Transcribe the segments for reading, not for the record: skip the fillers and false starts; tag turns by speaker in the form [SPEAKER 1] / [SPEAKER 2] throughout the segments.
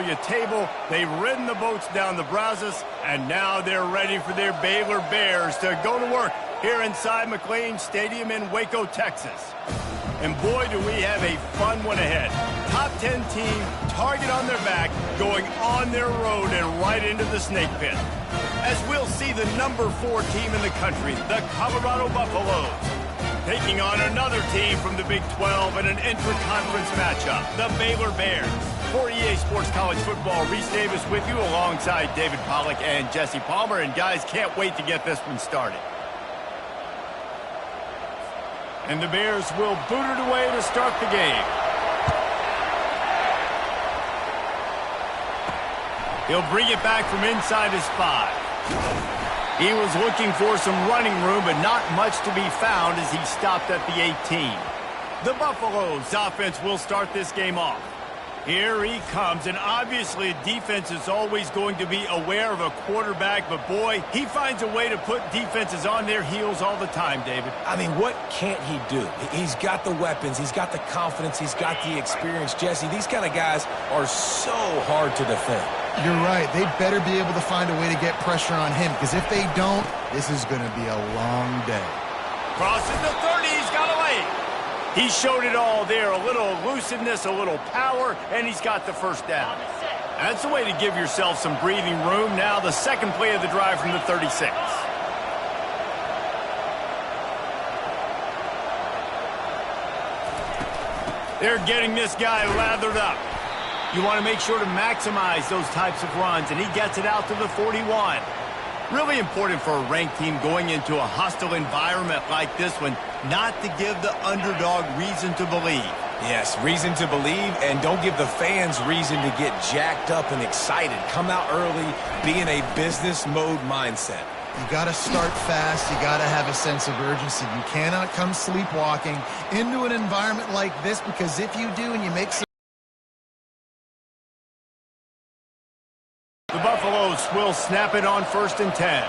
[SPEAKER 1] you table. They've ridden the boats down the Brazos, and now they're ready for their Baylor Bears to go to work here inside McLean Stadium in Waco, Texas. And boy, do we have a fun one ahead. Top 10 team, target on their back, going on their road and right into the snake pit. As we'll see the number 4 team in the country, the Colorado Buffaloes, taking on another team from the Big 12 in an intra-conference matchup, the Baylor Bears. For EA Sports College Football, Reese Davis with you alongside David Pollack and Jesse Palmer. And guys, can't wait to get this one started. And the Bears will boot it away to start the game. He'll bring it back from inside his 5. He was looking for some running room, but not much to be found as he stopped at the 18. The Buffaloes offense will start this game off. Here he comes, and obviously defense is always going to be aware of a quarterback, but boy, he finds a way to put defenses on their heels all the time, David.
[SPEAKER 2] I mean, what can't he do? He's got the weapons, he's got the confidence, he's got the experience. Jesse, these kind of guys are so hard to defend.
[SPEAKER 3] You're right. They better be able to find a way to get pressure on him, because if they don't, this is going to be a long day.
[SPEAKER 1] Crosses the 30, he's got away. He showed it all there, a little elusiveness, a little power, and he's got the first down. That's the way to give yourself some breathing room. Now the second play of the drive from the 36. They're getting this guy lathered up. You want to make sure to maximize those types of runs, and he gets it out to the 41. Really important for a ranked team going into a hostile environment like this one, not to give the underdog reason to believe.
[SPEAKER 2] Yes, reason to believe, and don't give the fans reason to get jacked up and excited. Come out early, be in a business mode mindset.
[SPEAKER 3] You got to start fast. You got to have a sense of urgency. You cannot come sleepwalking into an environment like this, because if you do and you make some...
[SPEAKER 1] The Buffaloes will snap it on 1st and 10.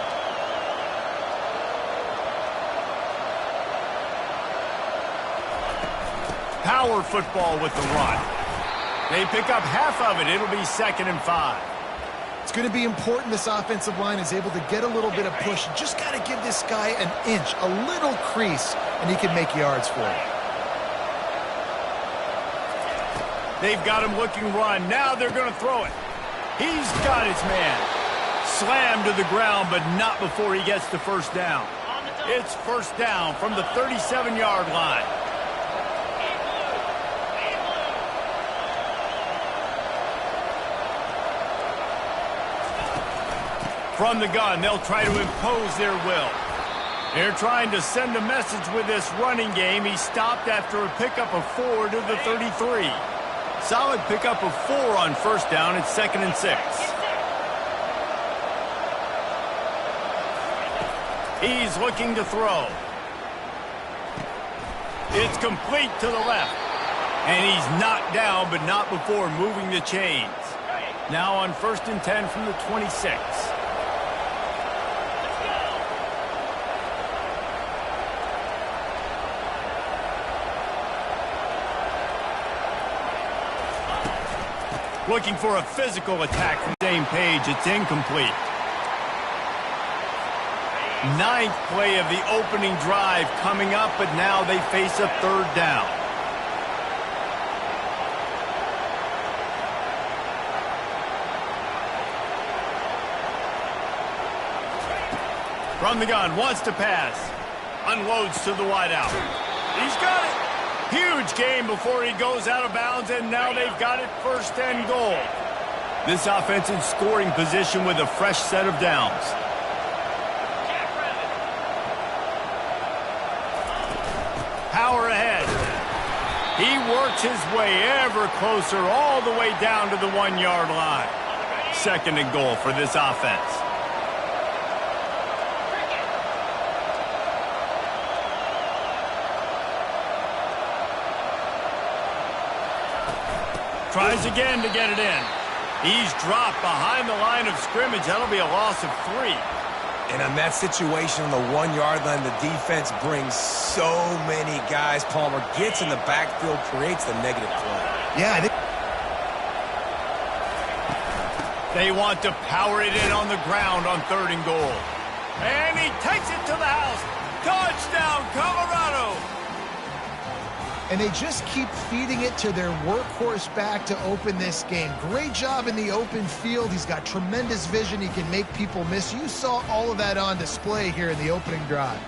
[SPEAKER 1] Power football with the run. They pick up half of it. It'll be 2nd and 5.
[SPEAKER 3] It's going to be important this offensive line is able to get a little bit of push. You just got to give this guy an inch, a little crease, and he can make yards for it.
[SPEAKER 1] They've got him looking run. Now they're going to throw it. He's got his man. Slammed to the ground, but not before he gets the first down. It's first down from the 37-yard line. From the gun, they'll try to impose their will. They're trying to send a message with this running game. He stopped after a pickup of 4 to the 33. Solid pickup of 4 on first down. It's 2nd and 6. He's looking to throw. It's complete to the left. And he's knocked down, but not before moving the chains. Now on 1st and 10 from the 26. Looking for a physical attack from the same page. It's incomplete. 9th play of the opening drive coming up, but now they face a 3rd down. From the gun, wants to pass. Unloads to the wideout. He's got it. Huge game before he goes out of bounds, and now they've got it 1st and goal. This offense in scoring position with a fresh set of downs. Power ahead. He works his way ever closer all the way down to the 1-yard line. 2nd and goal for this offense. Tries again to get it in. He's dropped behind the line of scrimmage. That'll be a loss of 3.
[SPEAKER 2] And on that situation on the 1-yard line, the defense brings so many guys. Palmer gets in the backfield, creates the negative play.
[SPEAKER 3] Yeah,
[SPEAKER 1] They want to power it in on the ground on 3rd and goal. And he takes it to the house. Touchdown, Colorado!
[SPEAKER 3] And they just keep feeding it to their workhorse back to open this game. Great job in the open field. He's got tremendous vision. He can make people miss. You saw all of that on display here in the opening drive.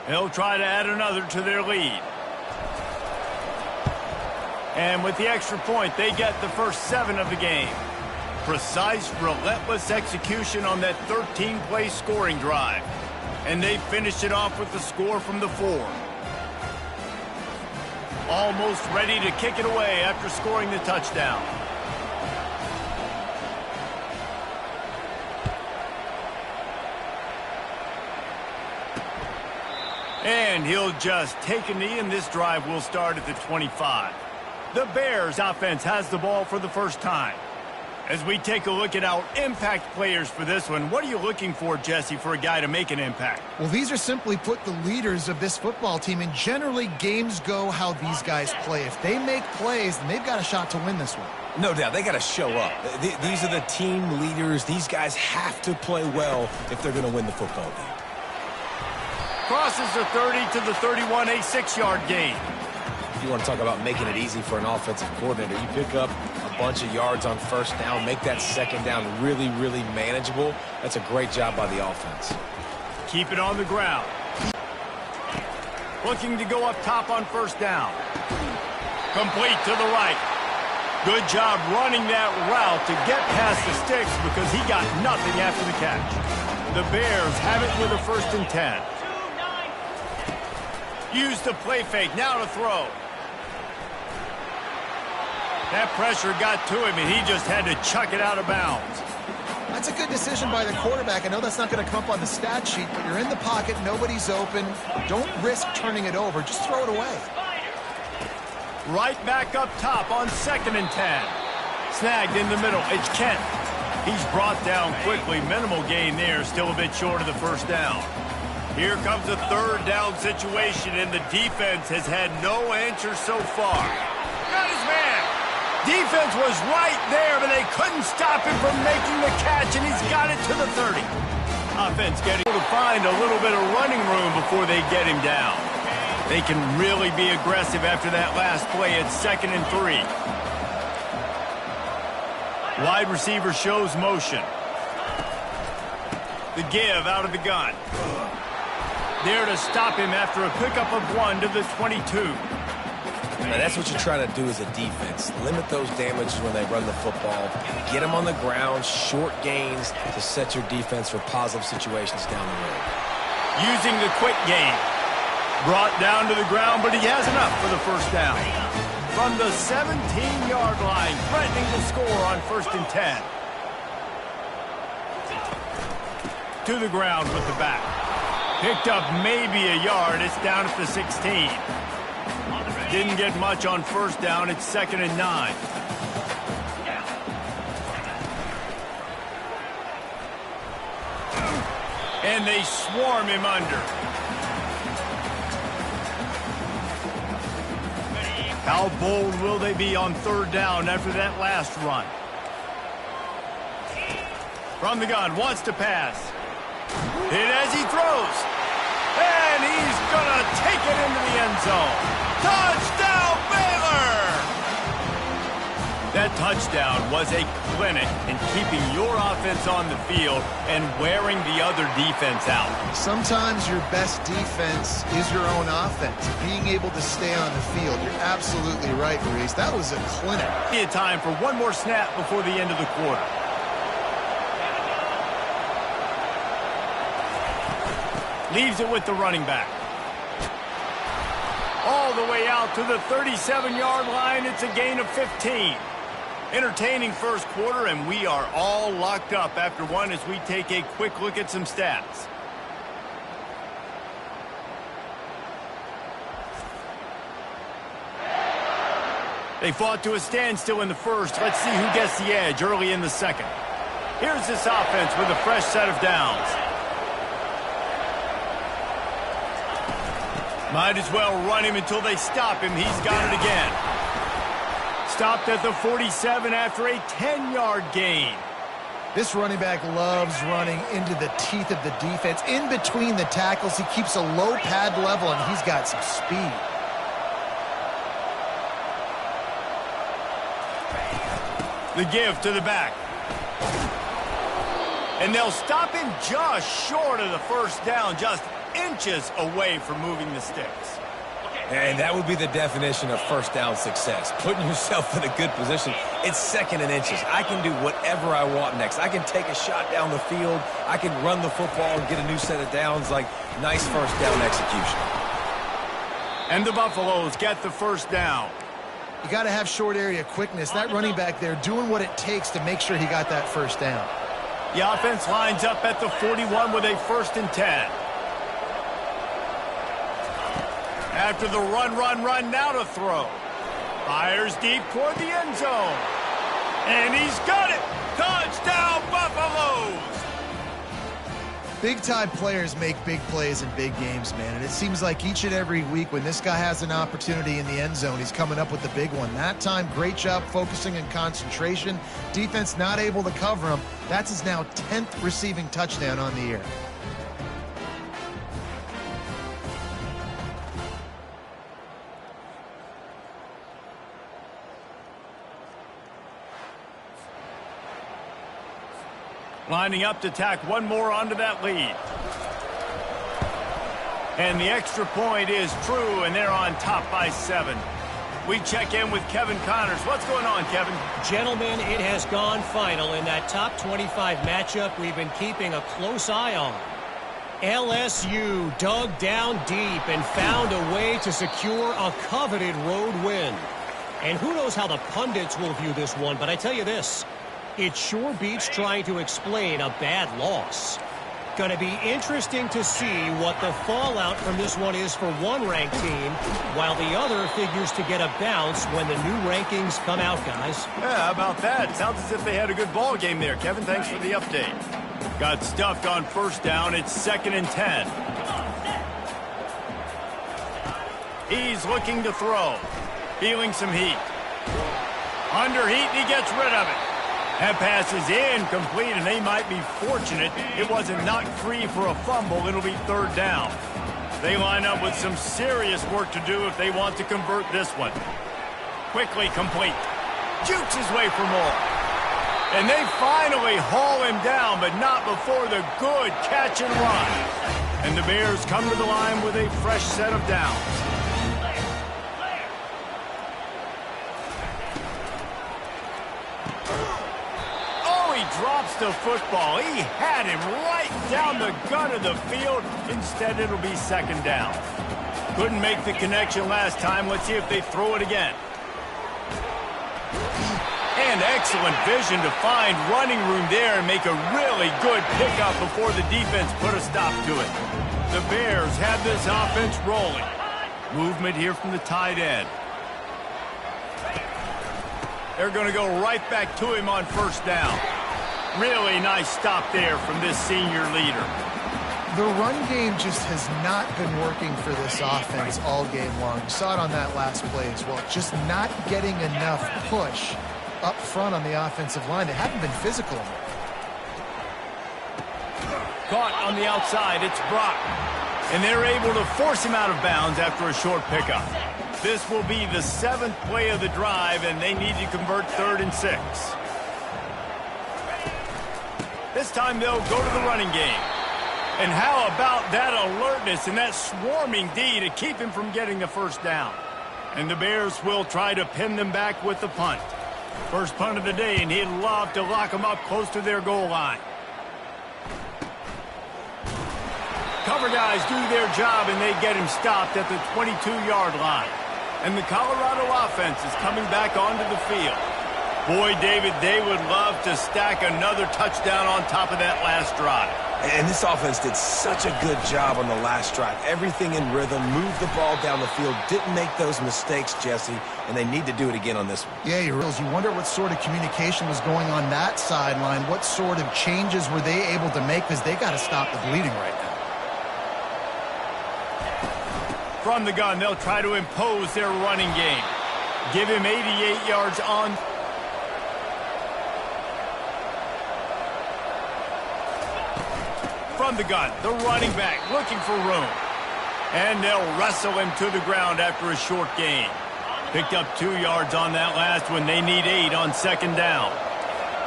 [SPEAKER 1] They'll try to add another to their lead. And with the extra point, they get the first 7 of the game. Precise, relentless execution on that 13-play scoring drive. And they finish it off with the score from the 4. Almost ready to kick it away after scoring the touchdown. And he'll just take a knee, and this drive will start at the 25. The Bears offense has the ball for the first time. As we take a look at our impact players for this one, what are you looking for, Jesse, for a guy to make an impact?
[SPEAKER 3] Well, these are simply put the leaders of this football team, and generally games go how these guys play. If they make plays, then they've got a shot to win this one.
[SPEAKER 2] No doubt, they got to show up. These are the team leaders. These guys have to play well if they're going to win the football game.
[SPEAKER 1] Crosses the 30 to the 31, a 6-yard gain.
[SPEAKER 2] You want to talk about making it easy for an offensive coordinator. You pick up a bunch of yards on first down, make that second down really, really manageable. That's a great job by the offense.
[SPEAKER 1] Keep it on the ground. Looking to go up top on first down. Complete to the right. Good job running that route to get past the sticks because he got nothing after the catch. The Bears have it with a 1st and 10. Use the play fake, now to throw. That pressure got to him, and he just had to chuck it out of bounds.
[SPEAKER 3] That's a good decision by the quarterback. I know that's not going to come up on the stat sheet, but you're in the pocket, nobody's open. Don't risk turning it over. Just throw it away.
[SPEAKER 1] Right back up top on 2nd and 10. Snagged in the middle. It's Kent. He's brought down quickly. Minimal gain there, still a bit short of the first down. Here comes a 3rd down situation, and the defense has had no answer so far. Got his man. Defense was right there, but they couldn't stop him from making the catch, and he's got it to the 30. Offense getting to find a little bit of running room before they get him down. They can really be aggressive after that last play at 2nd and 3. Wide receiver shows motion. The give out of the gun. There to stop him after a pickup of 1 to the 22.
[SPEAKER 2] Now that's what you're trying to do as a defense. Limit those damages when they run the football. Get them on the ground, short gains to set your defense for positive situations down the road.
[SPEAKER 1] Using the quick game. Brought down to the ground, but he has enough for the first down. From the 17-yard line, threatening to score on 1st and 10. To the ground with the back. Picked up maybe a yard. It's down at the 16. Didn't get much on first down. It's 2nd and 9. And they swarm him under. How bold will they be on 3rd down after that last run? From the gun, wants to pass. Hit as he throws. And he's going to take it into the end zone. Touchdown, Baylor! That touchdown was a clinic in keeping your offense on the field and wearing the other defense out.
[SPEAKER 3] Sometimes your best defense is your own offense. Being able to stay on the field. You're absolutely right, Reese. That was a clinic.
[SPEAKER 1] Time for one more snap before the end of the quarter. Leaves it with the running back. All the way out to the 37-yard line. It's a gain of 15. Entertaining first quarter, and we are all locked up after one as we take a quick look at some stats. They fought to a standstill in the first. Let's see who gets the edge early in the second. Here's this offense with a fresh set of downs. Might as well run him until they stop him. He's got it again. Stopped at the 47 after a 10-yard gain.
[SPEAKER 3] This running back loves running into the teeth of the defense. In between the tackles, he keeps a low pad level, and he's got some speed.
[SPEAKER 1] The give to the back. And they'll stop him just short of the first down, just inches away from moving the sticks.
[SPEAKER 2] And that would be the definition of first down success. Putting yourself in a good position. It's second and inches. I can do whatever I want next. I can take a shot down the field. I can run the football and get a new set of downs. Like, nice first down execution.
[SPEAKER 1] And the Buffaloes get the first down.
[SPEAKER 3] You got to have short area quickness. That running back there doing what it takes to make sure he got that first down.
[SPEAKER 1] The offense lines up at the 41 with a 1st and 10. After the run, now to throw. Fires deep toward the end zone. And he's got it! Touchdown, Buffaloes!
[SPEAKER 3] Big-time players make big plays in big games, man. And it seems like each and every week when this guy has an opportunity in the end zone, he's coming up with the big one. That time, great job focusing and concentration. Defense not able to cover him. That's his now 10th receiving touchdown on the year.
[SPEAKER 1] Lining up to tack one more onto that lead. And the extra point is true, and they're on top by 7. We check in with Kevin Connors. What's going on, Kevin?
[SPEAKER 4] Gentlemen, it has gone final in that top 25 matchup we've been keeping a close eye on. LSU dug down deep and found a way to secure a coveted road win. And who knows how the pundits will view this one, but I tell you this. It sure beats trying to explain a bad loss. Going to be interesting to see what the fallout from this one is for one ranked team, while the other figures to get a bounce when the new rankings come out, guys.
[SPEAKER 1] Yeah, how about that? Sounds as if they had a good ball game there, Kevin. Thanks for the update. Got stuffed on first down. It's 2nd and 10. He's looking to throw. Feeling some heat. Under heat, and he gets rid of it. That pass is incomplete, and they might be fortunate it wasn't knocked free for a fumble. It'll be 3rd down. They line up with some serious work to do if they want to convert this one. Quickly complete. Jukes his way for more. And they finally haul him down, but not before the good catch and run. And the Bears come to the line with a fresh set of downs. Drops the football. He had him right down the gut of the field. Instead, it'll be 2nd down. Couldn't make the connection last time. Let's see if they throw it again. And excellent vision to find running room there and make a really good pickup before the defense put a stop to it. The Bears have this offense rolling. Movement here from the tight end. They're going to go right back to him on first down. Really nice stop there from this senior leader.
[SPEAKER 3] The run game just has not been working for this offense all game long. You saw it on that last play as well. Just not getting enough push up front on the offensive line. They haven't been physical.
[SPEAKER 1] Caught on the outside. It's Brock. And they're able to force him out of bounds after a short pickup. This will be the 7th play of the drive, and they need to convert 3rd and 6. This time they'll go to the running game. And how about that alertness and that swarming D to keep him from getting the first down? And the Bears will try to pin them back with the punt. First punt of the day, and he'd love to lock them up close to their goal line. Cover guys do their job, and they get him stopped at the 22-yard line. And the Colorado offense is coming back onto the field. Boy, David, they would love to stack another touchdown on top of that last drive.
[SPEAKER 2] And this offense did such a good job on the last drive. Everything in rhythm, moved the ball down the field, didn't make those mistakes, Jesse, and they need to do it again on this one.
[SPEAKER 3] Yeah, you wonder what sort of communication was going on that sideline. What sort of changes were they able to make, because they got to stop the bleeding right now.
[SPEAKER 1] From the gun, they'll try to impose their running game. Give him 88 yards on. From the gun, the running back looking for room. And they'll wrestle him to the ground after a short gain. Picked up 2 yards on that last one. They need 8 on second down.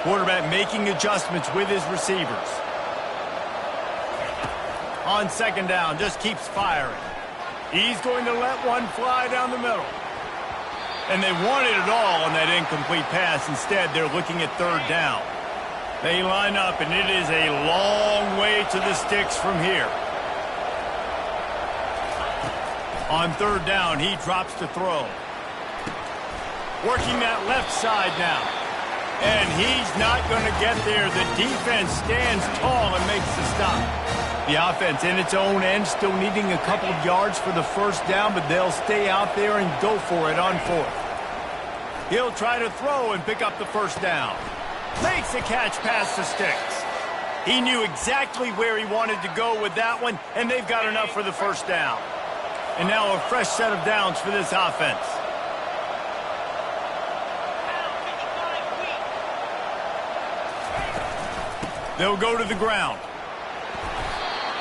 [SPEAKER 1] Quarterback making adjustments with his receivers. On second down, just keeps firing. He's going to let one fly down the middle. And they wanted it all on that incomplete pass. Instead, they're looking at third down. They line up, and it is a long way to the sticks from here. On third down, he drops to throw. Working that left side now. And he's not going to get there. The defense stands tall and makes the stop. The offense in its own end still needing a couple of yards for the first down, but they'll stay out there and go for it on fourth. He'll try to throw and pick up the first down. Makes a catch past the sticks. He knew exactly where he wanted to go with that one, and they've got enough for the first down. And now a fresh set of downs for this offense. They'll go to the ground.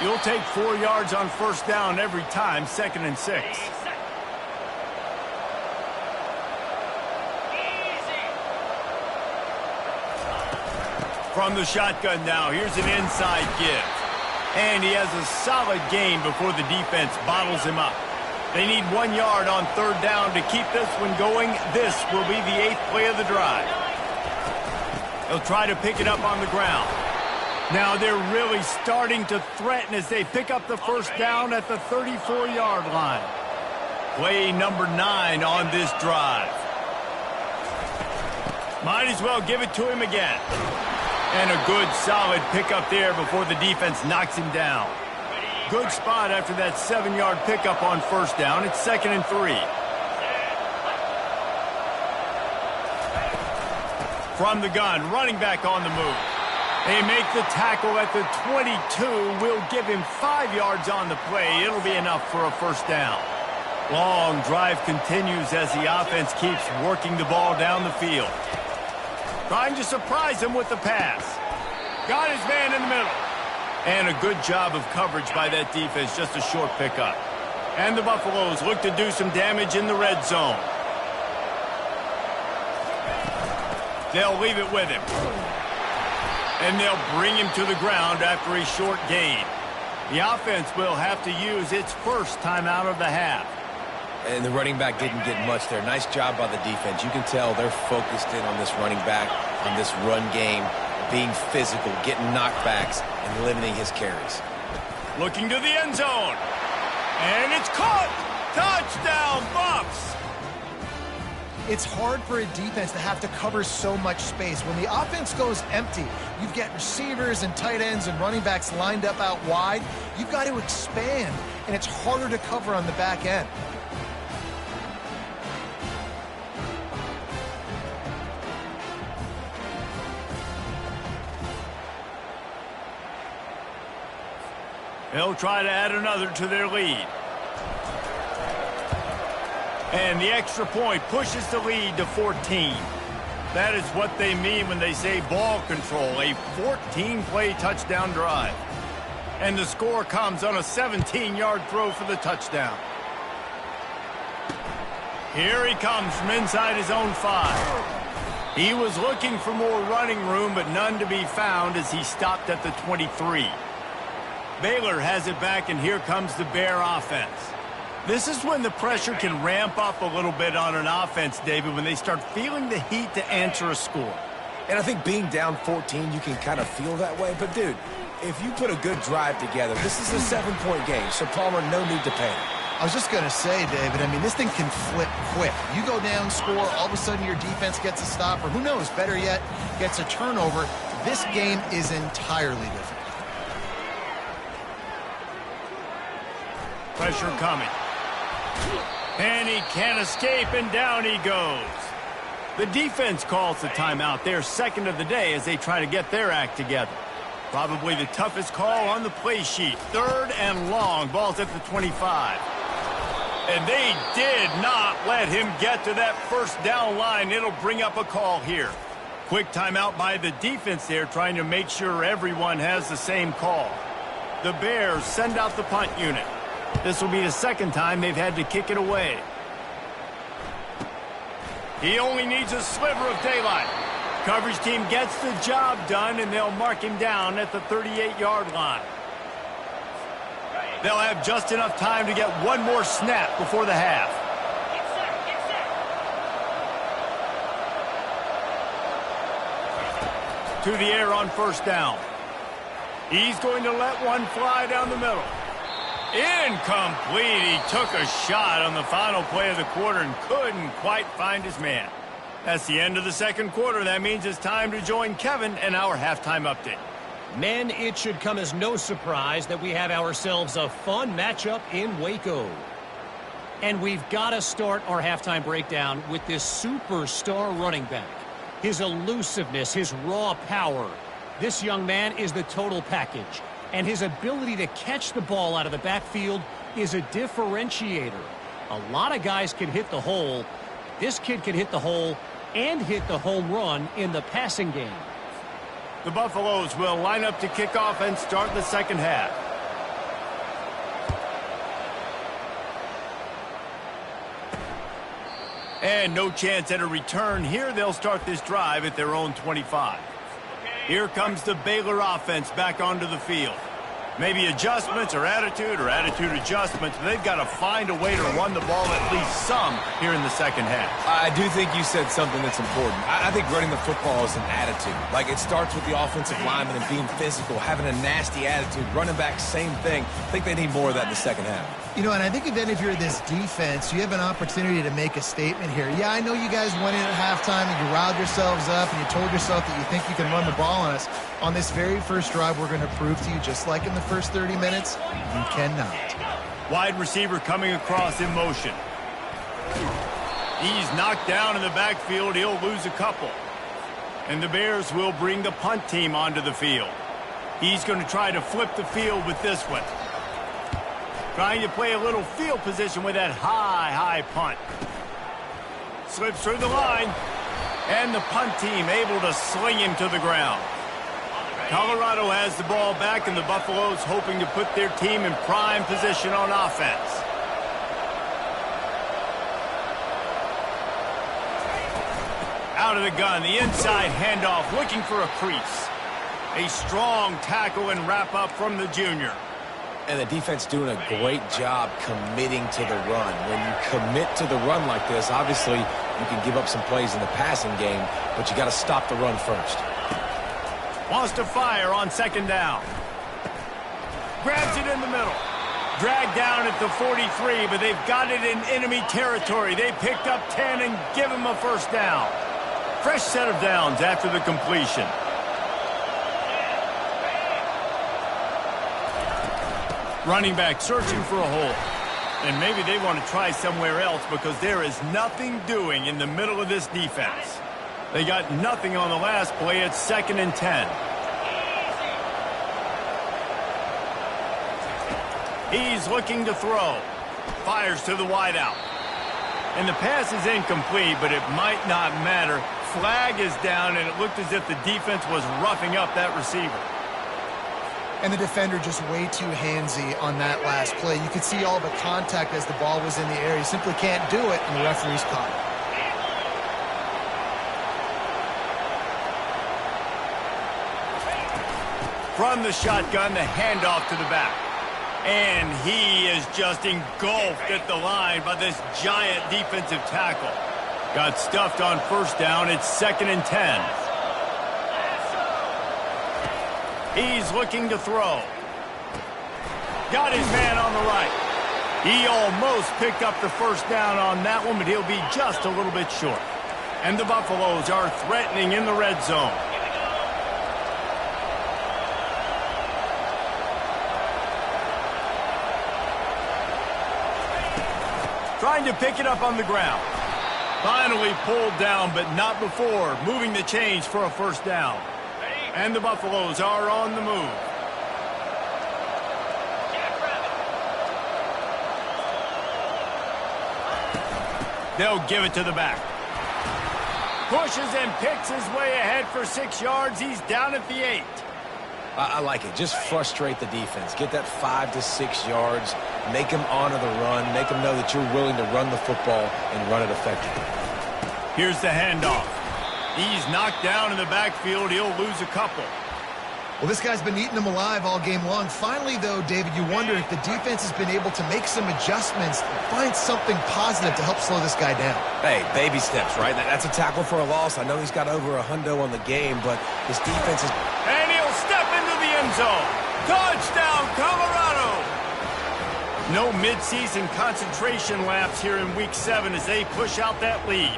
[SPEAKER 1] You'll take 4 yards on first down every time, 2nd and 6. From the shotgun now, here's an inside give. And he has a solid gain before the defense bottles him up. They need 1 yard on third down to keep this one going. This will be the 8th play of the drive. They'll try to pick it up on the ground. Now they're really starting to threaten as they pick up the first down at the 34-yard line. Play number 9 on this drive. Might as well give it to him again. And a good, solid pickup there before the defense knocks him down. Good spot after that 7-yard pickup on first down. It's 2nd and 3. From the gun, running back on the move. They make the tackle at the 22. Will give him 5 yards on the play. It'll be enough for a first down. Long drive continues as the offense keeps working the ball down the field. Trying to surprise him with the pass. Got his man in the middle. And a good job of coverage by that defense. Just a short pickup. And the Buffaloes look to do some damage in the red zone. They'll leave it with him. And they'll bring him to the ground after a short gain. The offense will have to use its first timeout of the half.
[SPEAKER 2] And the running back didn't get much there. Nice job by the defense. You can tell they're focused in on this running back, on this run game, being physical, getting knockbacks, and limiting his carries.
[SPEAKER 1] Looking to the end zone. And it's caught! Touchdown, Buffs!
[SPEAKER 3] It's hard for a defense to have to cover so much space. When the offense goes empty, you've got receivers and tight ends and running backs lined up out wide. You've got to expand, and it's harder to cover on the back end.
[SPEAKER 1] They'll try to add another to their lead. And the extra point pushes the lead to 14. That is what they mean when they say ball control, a 14-play touchdown drive. And the score comes on a 17-yard throw for the touchdown. Here he comes from inside his own 5. He was looking for more running room, but none to be found as he stopped at the 23. Baylor has it back, and here comes the Bear offense. This is when the pressure can ramp up a little bit on an offense, David, when they start feeling the heat to answer a score.
[SPEAKER 2] And I think being down 14, you can kind of feel that way. But, dude, if you put a good drive together, this is a 7-point game, so Palmer, no need to panic.
[SPEAKER 3] I was just going to say, David, I mean, this thing can flip quick. You go down, score, all of a sudden your defense gets a stop, or who knows, better yet, gets a turnover. This game is entirely different.
[SPEAKER 1] Pressure coming. And he can't escape, and down he goes. The defense calls the timeout, their second of the day, as they try to get their act together. Probably the toughest call on the play sheet. 3rd and long, ball's at the 25. And they did not let him get to that first down line. It'll bring up a call here. Quick timeout by the defense there, trying to make sure everyone has the same call. The Bears send out the punt unit. This will be the second time they've had to kick it away. He only needs a sliver of daylight. Coverage team gets the job done, and they'll mark him down at the 38-yard line. They'll have just enough time to get one more snap before the half. To the air on first down. He's going to let one fly down the middle. Incomplete. He took a shot on the final play of the quarter and couldn't quite find his man. That's the end of the second quarter. That means it's time to join Kevin and our halftime update.
[SPEAKER 4] Men, it should come as no surprise that we have ourselves a fun matchup in Waco. And we've got to start our halftime breakdown with this superstar running back. His elusiveness, his raw power. This young man is the total package. And his ability to catch the ball out of the backfield is a differentiator. A lot of guys can hit the hole. This kid can hit the hole and hit the home run in the passing game.
[SPEAKER 1] The Buffaloes will line up to kick off and start the second half. And no chance at a return here. They'll start this drive at their own 25. Here comes the Baylor offense back onto the field. Maybe adjustments or attitude adjustments. They've got to find a way to run the ball at least some here in the second half.
[SPEAKER 2] I do think you said something that's important. I think running the football is an attitude. Like, it starts with the offensive lineman and being physical, having a nasty attitude. Running back, same thing. I think they need more of that in the second half.
[SPEAKER 3] You know, and I think then if you're this defense, you have an opportunity to make a statement here. Yeah, I know you guys went in at halftime and you riled yourselves up and you told yourself that you think you can run the ball on us. On this very first drive, we're going to prove to you, just like in the first 30 minutes, you cannot.
[SPEAKER 1] Wide receiver coming across in motion. He's knocked down in the backfield. He'll lose a couple. And the Bears will bring the punt team onto the field. He's going to try to flip the field with this one. Trying to play a little field position with that high punt. Slips through the line. And the punt team able to sling him to the ground. Colorado has the ball back, and the Buffaloes hoping to put their team in prime position on offense. Out of the gun, the inside handoff, looking for a crease. A strong tackle and wrap up from the junior.
[SPEAKER 2] And the defense doing a great job committing to the run. When you commit to the run like this, obviously you can give up some plays in the passing game, but you got to stop the run first.
[SPEAKER 1] Wants to fire on second down. Grabs it in the middle. Dragged down at the 43, but they've got it in enemy territory. They picked up 10 and give him a first down. Fresh set of downs after the completion. Running back searching for a hole. And maybe they want to try somewhere else because there is nothing doing in the middle of this defense. They got nothing on the last play. It's 2nd and 10. He's looking to throw. Fires to the wideout. And the pass is incomplete, but it might not matter. Flag is down, and it looked as if the defense was roughing up that receiver.
[SPEAKER 3] And the defender just way too handsy on that last play. You could see all the contact as the ball was in the air. He simply can't do it, and the referee's caught it.
[SPEAKER 1] From the shotgun, the handoff to the back. And he is just engulfed at the line by this giant defensive tackle. Got stuffed on first down. It's 2nd and 10. He's looking to throw. Got his man on the right. He almost picked up the first down on that one, but he'll be just a little bit short. And the Buffaloes are threatening in the red zone. Trying to pick it up on the ground. Finally pulled down, but not before moving the chains for a first down. And the Buffaloes are on the move. They'll give it to the back. Pushes and picks his way ahead for 6 yards. He's down at the 8.
[SPEAKER 2] I like it. Just frustrate the defense. Get that 5 to 6 yards. Make them honor the run. Make them know that you're willing to run the football and run it effectively.
[SPEAKER 1] Here's the handoff. He's knocked down in the backfield. He'll lose a couple.
[SPEAKER 3] Well, this guy's been eating them alive all game long. Finally, though, David, you wonder if the defense has been able to make some adjustments, find something positive to help slow this guy down.
[SPEAKER 2] Hey, baby steps, right? That's a tackle for a loss. I know he's got over a hundo on the game, but his defense is...
[SPEAKER 1] And he'll step into the end zone. Touchdown, Colorado! No midseason concentration lapse here in Week 7 as they push out that lead.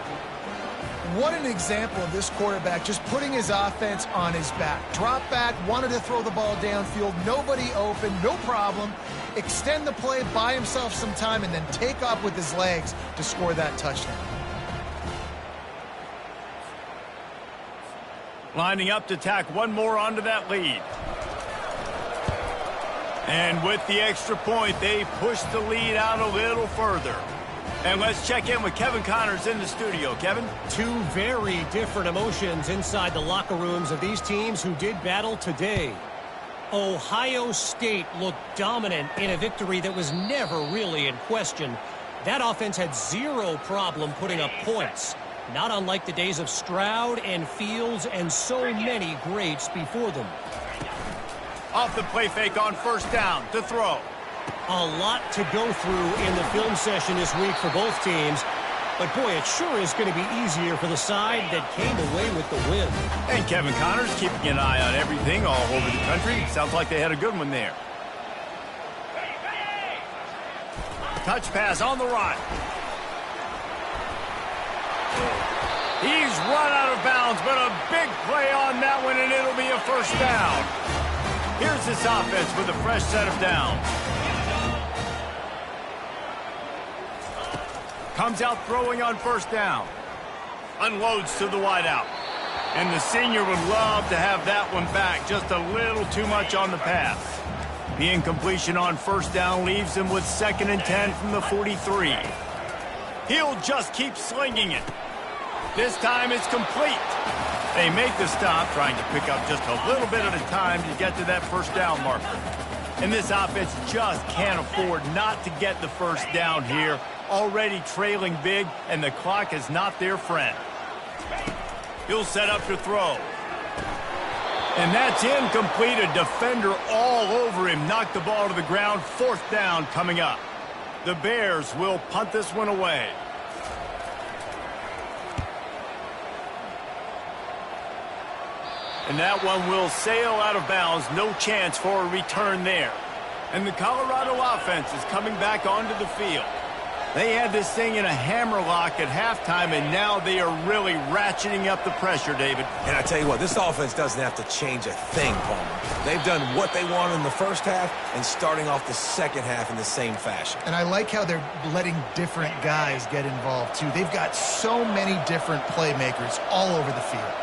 [SPEAKER 3] What an example of this quarterback just putting his offense on his back. Drop back, wanted to throw the ball downfield, nobody open, no problem. Extend the play, buy himself some time, and then take off with his legs to score that touchdown.
[SPEAKER 1] Lining up to tack one more onto that lead. And with the extra point, they push the lead out a little further. And let's check in with Kevin Connors in the studio. Kevin?
[SPEAKER 4] Two very different emotions inside the locker rooms of these teams who did battle today. Ohio State looked dominant in a victory that was never really in question. That offense had zero problem putting up points, not unlike the days of Stroud and Fields and so many greats before them.
[SPEAKER 1] Off the play fake on first down to throw.
[SPEAKER 4] A lot to go through in the film session this week for both teams. But, boy, it sure is going to be easier for the side that came away with the win.
[SPEAKER 1] And Kevin Connors keeping an eye on everything all over the country. Sounds like they had a good one there. Touch pass on the run. He's run out of bounds, but a big play on that one, and it'll be a first down. Here's this offense with a fresh set of downs. Comes out throwing on first down. Unloads to the wideout. And the senior would love to have that one back. Just a little too much on the pass. The incompletion on first down leaves him with 2nd and 10 from the 43. He'll just keep slinging it. This time it's complete. They make the stop, trying to pick up just a little bit at a time to get to that first down marker. And this offense just can't afford not to get the first down here. Already trailing big, and the clock is not their friend. He'll set up to throw. And that's incomplete. A defender all over him. Knocked the ball to the ground. 4th down coming up. The Bears will punt this one away. And that one will sail out of bounds. No chance for a return there. And the Colorado offense is coming back onto the field. They had this thing in a hammerlock at halftime, and now they are really ratcheting up the pressure, David.
[SPEAKER 2] And I tell you what, this offense doesn't have to change a thing, Palmer. They've done what they wanted in the first half and starting off the second half in the same fashion.
[SPEAKER 3] And I like how they're letting different guys get involved, too. They've got so many different playmakers all over the field.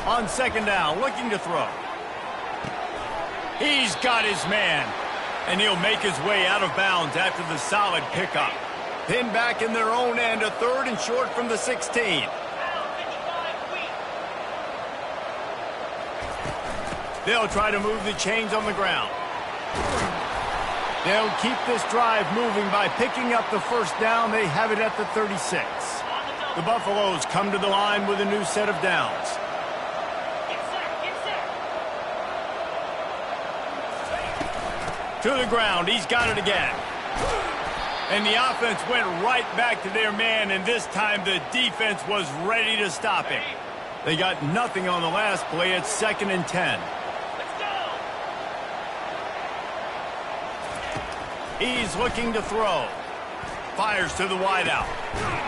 [SPEAKER 1] On 2nd down, looking to throw. He's got his man. And he'll make his way out of bounds after the solid pickup. Pinned back in their own end, a 3rd and short from the 16. They'll try to move the chains on the ground. They'll keep this drive moving by picking up the first down. They have it at the 36. The Buffaloes come to the line with a new set of downs. To the ground. He's got it again. And the offense went right back to their man, and this time the defense was ready to stop him. They got nothing on the last play. It's 2nd and 10. He's looking to throw. Fires to the wideout.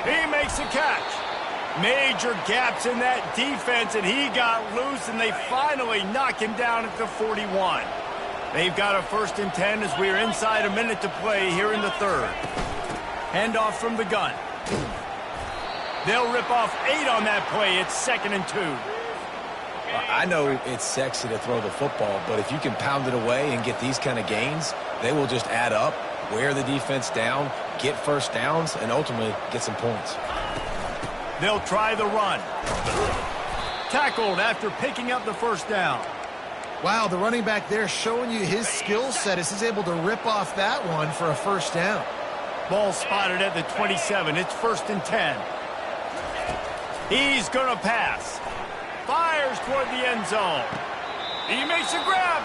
[SPEAKER 1] He makes a catch. Major gaps in that defense, and he got loose, and they finally knock him down at the 41. They've got a 1st and 10 as we are inside a minute to play here in the 3rd. Handoff from the gun. They'll rip off 8 on that play. It's 2nd and 2.
[SPEAKER 2] I know it's sexy to throw the football, but if you can pound it away and get these kind of gains, they will just add up, wear the defense down, get 1st downs, and ultimately get some points.
[SPEAKER 1] They'll try the run. Tackled after picking up the 1st down.
[SPEAKER 3] Wow, the running back there showing you his skill set as he's able to rip off that one for a 1st down.
[SPEAKER 1] Ball spotted at the 27. It's 1st and 10. He's going to pass. Fires toward the end zone. He makes a grab.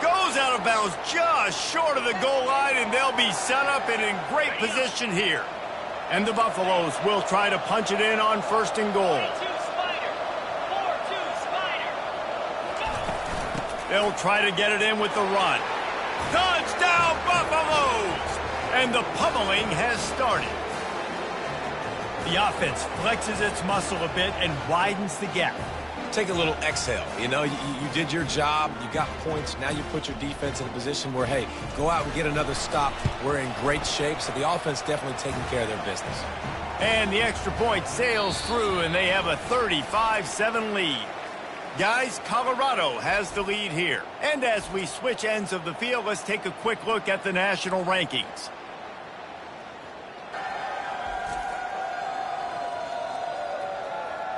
[SPEAKER 1] Goes out of bounds just short of the goal line, and they'll be set up and in great position here. And the Buffaloes will try to punch it in on 1st and goal. They'll try to get it in with the run. Touchdown, Buffaloes! And the pummeling has started. The offense flexes its muscle a bit and widens the gap.
[SPEAKER 2] Take a little exhale. You know, you did your job. You got points. Now you put your defense in a position where, hey, go out and get another stop. We're in great shape, so the offense definitely taking care of their business.
[SPEAKER 1] And the extra point sails through, and they have a 35-7 lead. Guys, Colorado has the lead here. And as we switch ends of the field, let's take a quick look at the national rankings.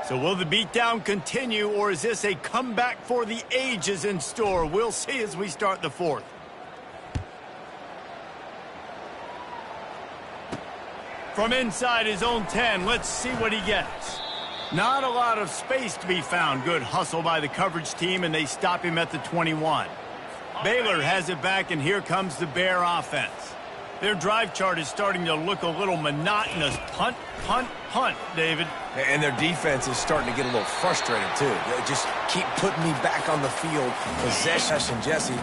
[SPEAKER 1] So will the beatdown continue, or is this a comeback for the ages in store? We'll see as we start the 4th. From inside his own 10, let's see what he gets. Not a lot of space to be found. Good hustle by the coverage team, and they stop him at the 21. Baylor has it back, and here comes the Bear offense. Their drive chart is starting to look a little monotonous. Punt, punt, punt, David.
[SPEAKER 2] And their defense is starting to get a little frustrated, too. They just keep putting me back on the field. Possession, Jesse.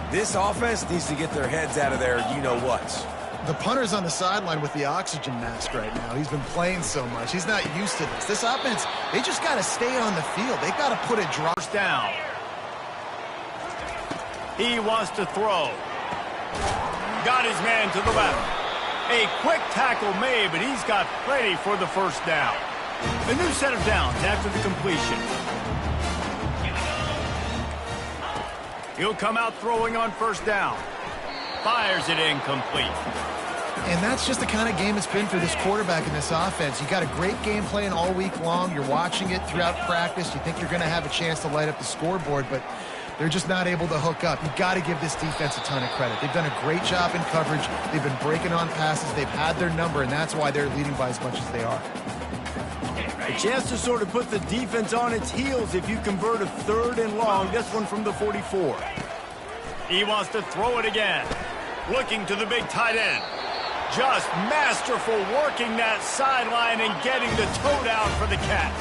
[SPEAKER 2] This offense needs to get their heads out of their you-know-whats.
[SPEAKER 3] The punter's on the sideline with the oxygen mask right now. He's been playing so much. He's not used to this. This offense, they just got to stay on the field. They got to put it dry.
[SPEAKER 1] Down. He wants to throw. Got his man to the left. A quick tackle made, but he's got plenty for the 1st down. A new set of downs after the completion. He'll come out throwing on 1st down. Fires it incomplete.
[SPEAKER 3] And that's just the kind of game it's been for this quarterback in this offense. You got a great game plan all week long. You're watching it throughout practice. You think you're going to have a chance to light up the scoreboard, but they're just not able to hook up. You got to give this defense a ton of credit. They've done a great job in coverage. They've been breaking on passes. They've had their number, and that's why they're leading by as much as they are.
[SPEAKER 1] A chance to sort of put the defense on its heels if you convert a 3rd and long. This one from the 44. He wants to throw it again. Looking to the big tight end. Just masterful working that sideline and getting the toe down for the catch.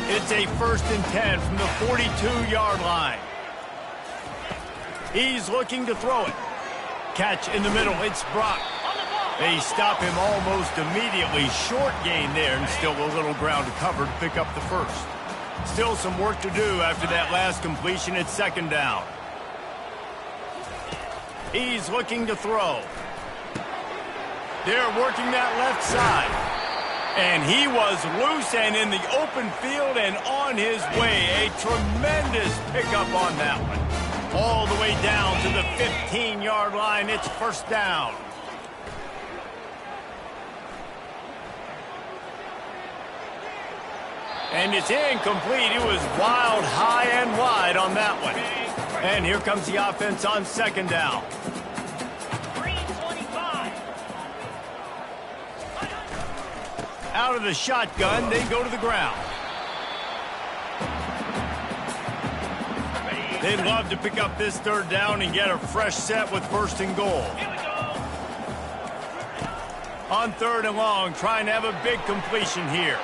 [SPEAKER 1] It's a 1st and 10 from the 42-yard line. He's looking to throw it. Catch in the middle. It's Brock. They stop him almost immediately. Short gain there, and still a little ground to cover to pick up the 1st. Still some work to do after that last completion. It's 2nd down. He's looking to throw. They're working that left side. And he was loose and in the open field and on his way. A tremendous pickup on that one. All the way down to the 15-yard line. It's 1st down. And it's incomplete. It was wild, high, and wide on that one. And here comes the offense on 2nd down. Out of the shotgun, they go to the ground. They'd love to pick up this 3rd down and get a fresh set with 1st and goal. On 3rd and long, trying to have a big completion here.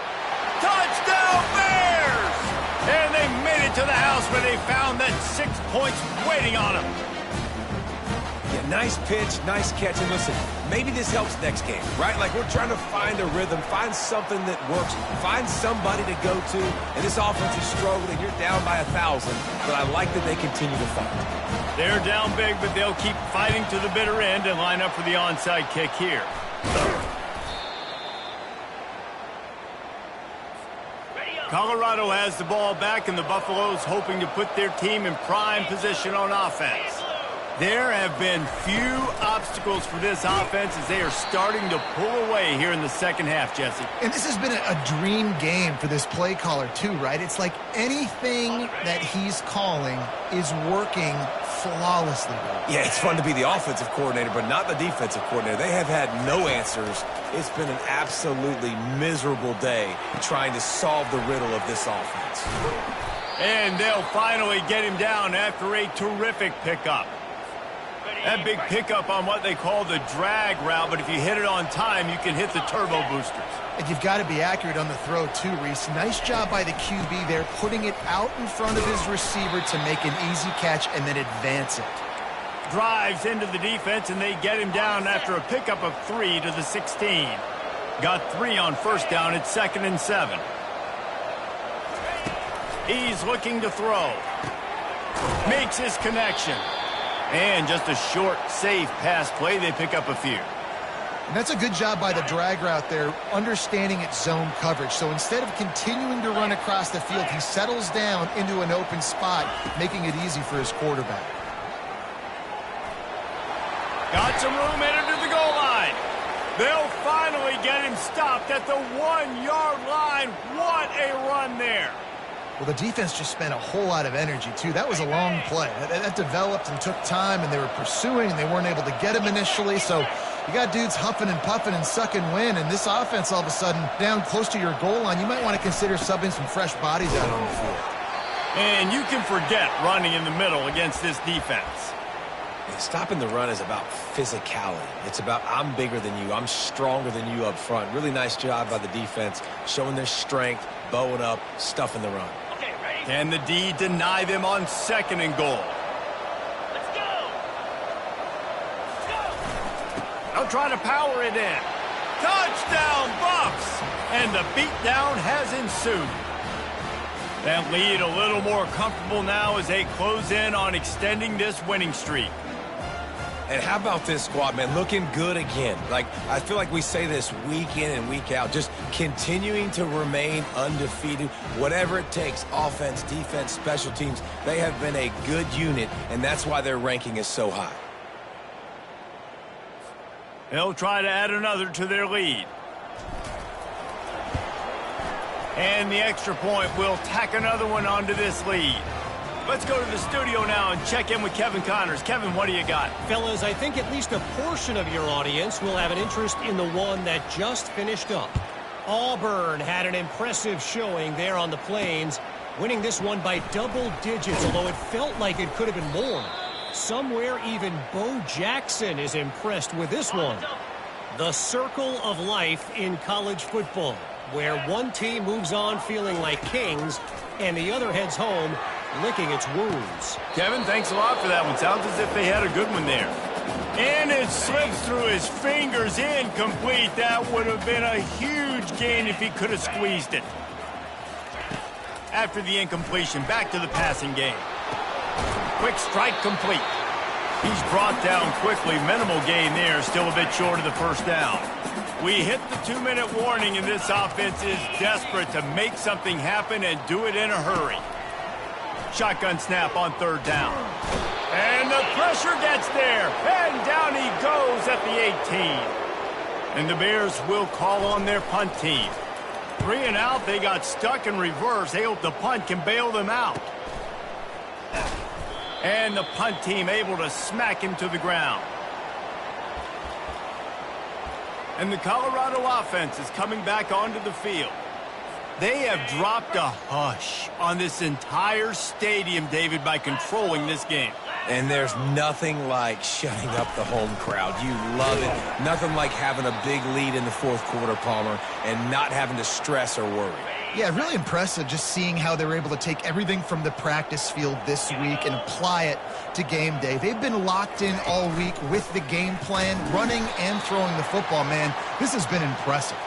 [SPEAKER 1] Touchdown, Bears! And they made it to the house where they found that 6 points waiting on them.
[SPEAKER 2] Yeah, Nice pitch, nice catch. And listen, maybe this helps next game, right? Like we're trying to find a rhythm, find something that works, find somebody to go to. And this offense is struggling. You're down by 1,000, but I like that they continue to fight.
[SPEAKER 1] They're down big, but they'll keep fighting to the bitter end and line up for the onside kick here. Colorado has the ball back, and the Buffaloes hoping to put their team in prime position on offense. There have been few obstacles for this offense as they are starting to pull away here in the second half, Jesse.
[SPEAKER 3] And this has been a dream game for this play caller too, right? It's like anything that he's calling is working flawlessly.
[SPEAKER 2] Yeah, it's fun to be the offensive coordinator, but not the defensive coordinator. They have had no answers. It's been an absolutely miserable day trying to solve the riddle of this offense.
[SPEAKER 1] And they'll finally get him down after a terrific pickup. That big pickup on what they call the drag route, but if you hit it on time, you can hit the turbo boosters.
[SPEAKER 3] And you've got to be accurate on the throw too, Reese. Nice job by the QB there, putting it out in front of his receiver to make an easy catch and then advance it.
[SPEAKER 1] Drives into the defense, and they get him down after a pickup of 3 to the 16. Got 3 on first down. It's 2nd and 7. He's looking to throw. Makes his connection. And just a short, safe pass play. They pick up a few.
[SPEAKER 3] And that's a good job by the drag route there, understanding its zone coverage. So instead of continuing to run across the field, he settles down into an open spot, making it easy for his quarterback.
[SPEAKER 1] Got some room headed to the goal line. They'll finally get him stopped at the 1-yard line. What a run there.
[SPEAKER 3] Well, the defense just spent a whole lot of energy, too. That was a long play. That developed and took time, and they were pursuing, and they weren't able to get him initially. So you got dudes huffing and puffing and sucking wind, and this offense all of a sudden down close to your goal line. You might want to consider subbing some fresh bodies out on the field.
[SPEAKER 1] And you can forget running in the middle against this defense.
[SPEAKER 2] Stopping the run is about physicality. It's about I'm bigger than you. I'm stronger than you up front. Really nice job by the defense, showing their strength, bowing up, stuffing the run.
[SPEAKER 1] Okay, ready? Can the D deny them on 2nd and goal? Let's go! Let's go! They'll try to power it in. Touchdown, Buffs! And the beatdown has ensued. That lead a little more comfortable now as they close in on extending this winning streak.
[SPEAKER 2] And how about this squad, man? Looking good again. Like, I feel like we say this week in and week out, just continuing to remain undefeated. Whatever it takes, offense, defense, special teams, they have been a good unit, and that's why their ranking is so high.
[SPEAKER 1] They'll try to add another to their lead. And the extra point will tack another one onto this lead. Let's go to the studio now and check in with Kevin Connors. Kevin, what do you got?
[SPEAKER 4] Fellas, I think at least a portion of your audience will have an interest in the one that just finished up. Auburn had an impressive showing there on the Plains, winning this one by double digits, although it felt like it could have been more. Somewhere even Bo Jackson is impressed with this one. The circle of life in college football, where one team moves on feeling like kings and the other heads home licking its wounds.
[SPEAKER 1] Kevin, thanks a lot for that one. Sounds as if they had a good one there. And it slips through his fingers, incomplete. That would have been a huge gain if he could have squeezed it. After the incompletion, back to the passing game. Quick strike complete. He's brought down quickly. Minimal gain there, still a bit short of the first down. We hit the 2-minute warning, and this offense is desperate to make something happen and do it in a hurry. Shotgun snap on 3rd down. And the pressure gets there. And down he goes at the 18. And the Bears will call on their punt team. 3 and out, they got stuck in reverse. They hope the punt can bail them out. And the punt team able to smack him to the ground. And the Colorado offense is coming back onto the field. They have dropped a hush on this entire stadium, David, by controlling this game.
[SPEAKER 2] And there's nothing like shutting up the home crowd. You love it. Nothing like having a big lead in the fourth quarter, Palmer, and not having to stress or worry.
[SPEAKER 3] Yeah, really impressive just seeing how they were able to take everything from the practice field this week and apply it to game day. They've been locked in all week with the game plan, running and throwing the football, man. This has been impressive.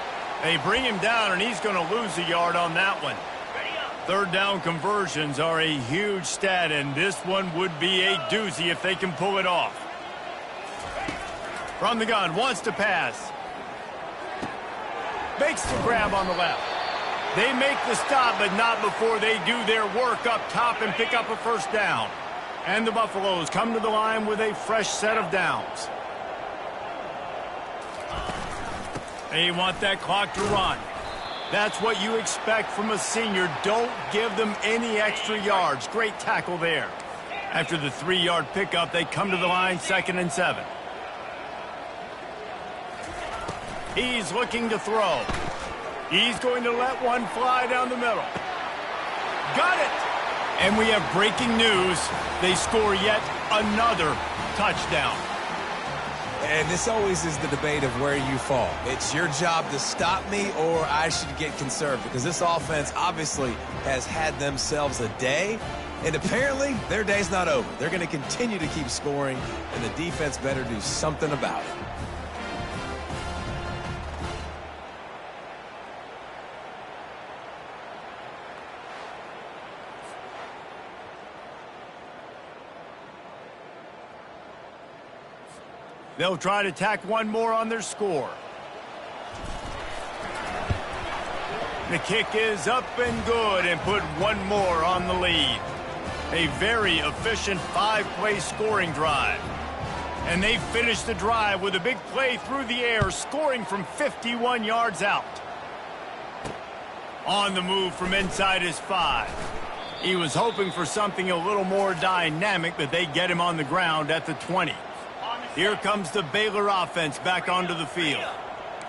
[SPEAKER 1] They bring him down, and he's going to lose a yard on that one. Third down conversions are a huge stat, and this one would be a doozy if they can pull it off. From the gun, wants to pass. Makes the grab on the left. They make the stop, but not before they do their work up top and pick up a first down. And the Buffaloes come to the line with a fresh set of downs. They want that clock to run. That's what you expect from a senior. Don't give them any extra yards. Great tackle there. After the 3-yard pickup, they come to the line, 2nd and 7. He's looking to throw. He's going to let one fly down the middle. Got it! And we have breaking news. They score yet another touchdown.
[SPEAKER 2] And this always is the debate of where you fall. It's your job to stop me, or I should get conserved, because this offense obviously has had themselves a day, and apparently their day's not over. They're going to continue to keep scoring, and the defense better do something about it.
[SPEAKER 1] They'll try to tack one more on their score. The kick is up and good and put one more on the lead. A very efficient 5-play scoring drive. And they finish the drive with a big play through the air, scoring from 51 yards out. On the move from inside his 5. He was hoping for something a little more dynamic, but they get him on the ground at the 20. Here comes the Baylor offense back onto the field.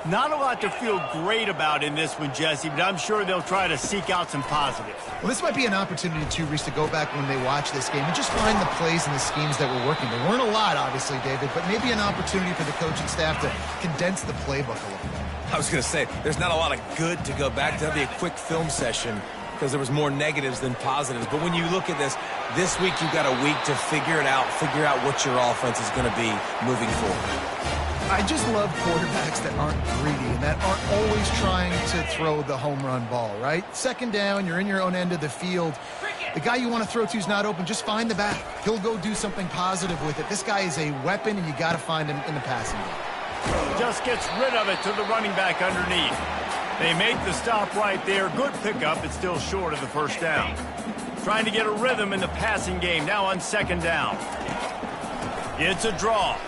[SPEAKER 1] Not a lot to feel great about in this one, Jesse, but I'm sure they'll try to seek out some positives.
[SPEAKER 3] Well, this might be an opportunity, too, Reese, to go back when they watch this game and just find the plays and the schemes that were working. There weren't a lot, obviously, David, but maybe an opportunity for the coaching staff to condense the playbook a little bit.
[SPEAKER 2] I was going to say, there's not a lot of good to go back to. That'd be a quick film session because there was more negatives than positives. But when you look at this week you've got a week to figure it out, figure out what your offense is going to be moving forward.
[SPEAKER 3] I just love quarterbacks that aren't greedy and that aren't always trying to throw the home run ball, right? Second down, you're in your own end of the field. The guy you want to throw to is not open. Just find the back. He'll go do something positive with it. This guy is a weapon, and you got to find him in the passing game.
[SPEAKER 1] Just gets rid of it to the running back underneath. They make the stop right there. Good pickup. It's still short of the first down. Trying to get a rhythm in the passing game now on second down. It's a draw.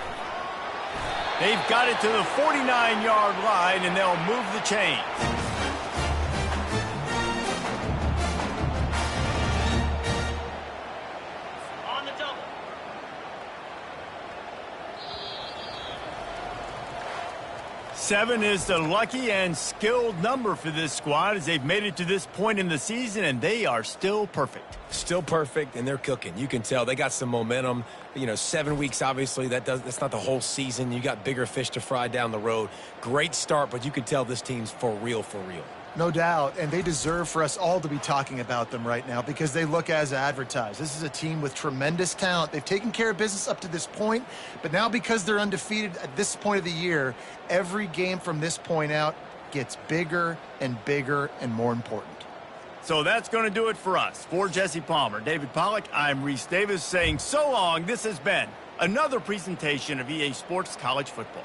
[SPEAKER 1] They've got it to the 49-yard line, and they'll move the chains. On the double. Seven is the lucky and skilled number for this squad as they've made it to this point in the season, and they are still perfect.
[SPEAKER 2] Still perfect, and they're cooking. You can tell they got some momentum. 7 weeks, obviously, that's not the whole season. You got bigger fish to fry down the road. Great start, but you can tell this team's for real, for real.
[SPEAKER 3] No doubt, and they deserve for us all to be talking about them right now because they look as advertised. This is a team with tremendous talent. They've taken care of business up to this point, but now because they're undefeated at this point of the year, every game from this point out gets bigger and more important.
[SPEAKER 1] So that's going to do it for us. For Jesse Palmer, David Pollack, I'm Reese Davis saying so long. This has been another presentation of EA Sports College Football.